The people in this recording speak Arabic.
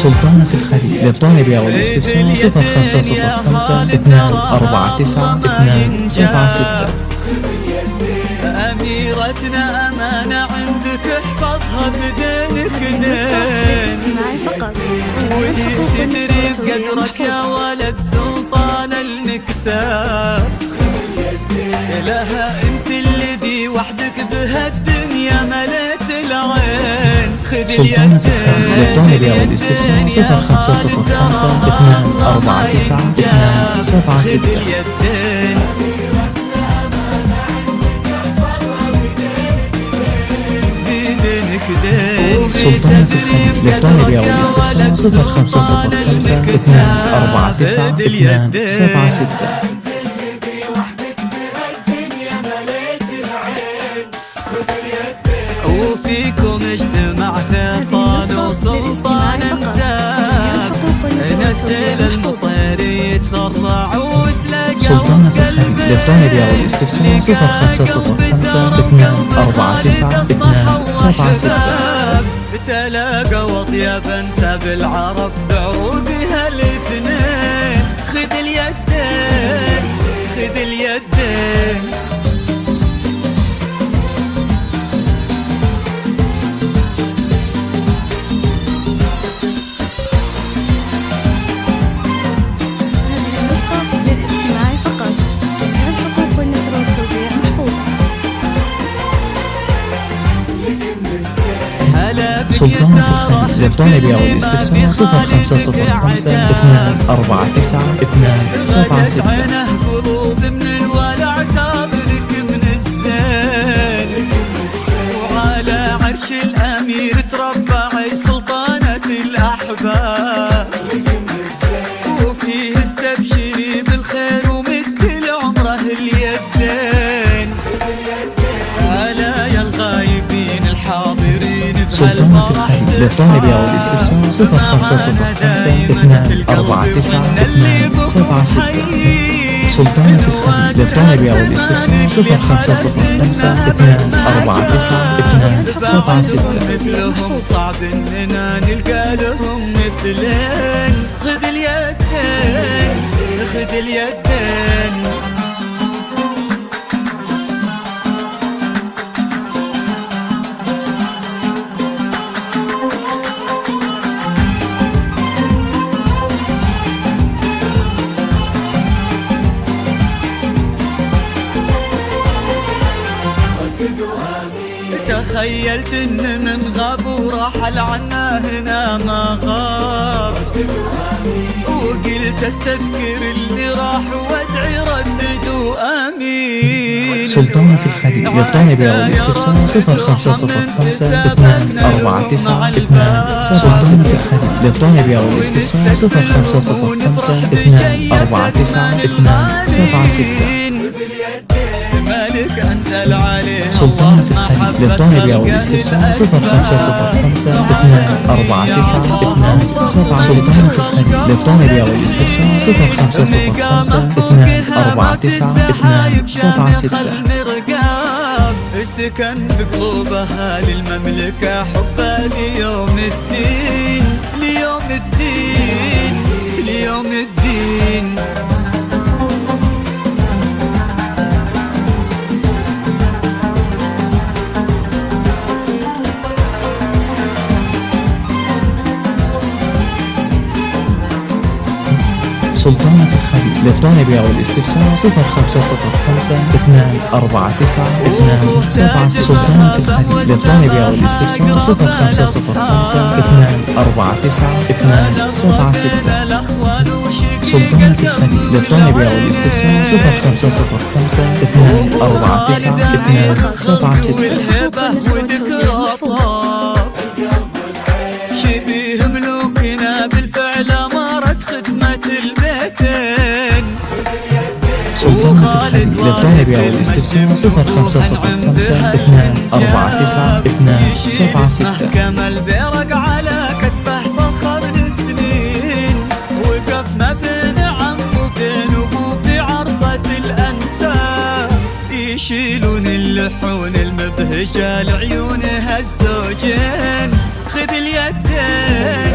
سلطانة الخليل للطالب أو الاستفسار 0505 249 276. أميرتنا أمانة عندك احفظها بدينك دين، وهي تدري بقدرك يا ولد سلطان المكسار. لها انت الذي وحدك بهالدنيا مليت العين. سلطانة الخليل للطالب أو الاستفسار 0505 249 276. سلطانة الخليل للطالب أو الاستفسار 0505 249 276. وفيكم اجتمع فيصل وسلطان مساب، نسل المطير يتفرع وسلاقه. سلطانة الخليل للطالب أو الاستفسار 0505 249 276. تلاقى وطيب انساب العرب بعروقها الاثنين. خذ اليدين خذ اليدين. سلطانة الخليل للطالب أو الاستفسار 0505 249 276. عينه قلوب من الولع تاضلك من الزين، وعلى عرش الأمير تربعي سلطانة الأحباب. وفيه استبشري بالخير ومد لعمره اليدين. ألا يا الغايبين الحاضرين سلطانة الخليل للطالب أو الاستفسار 0505 249 276. سلطانة الخليل للطالب أو الاستفسار 0505 249 276. مثلهم صعب إننا نلقى لهم مثلين. خذ اليدين خذ اليدين. تخيلت ان من غاب ورحل عنا هنا ما غاب، وقلت استذكر اللي راح وادعي رددوا امين. سلطانة الخليل للطالب أو الاستفسار 0505 249 276. سلطانة الخليل للطالب أو الاستفسار 0505 249 276. مالك انزل عليه سلطانة الخليل للطالب أو الاستفسار 0505 249 277. سلطانة الخليل للطالب أو الاستفسار 0505 249 276. السكن بقلوب أهالي المملكة حبه ليوم الدين ليوم الدين ليوم الدين. سلطانة الخليل للطالب أو الاستفسار 0505 249 277. سلطانة الخليل للطالب أو الاستفسار 0505 249 276. سلطانة الخليل للطالب أو الاستفسار 0505 249 276. شبيه ملوكنا بالفعل أمارة خدمة البيتين. سلطانة الخليل للطالب أو الاستفسار 0505 249 276. كما البرق على كتفه فخر السنين، وقف ما بين عم وبين أبوه في عرضة الأنساب. يشيلون اللحون المبهجة لعيونها الزوجين. خذ اليدين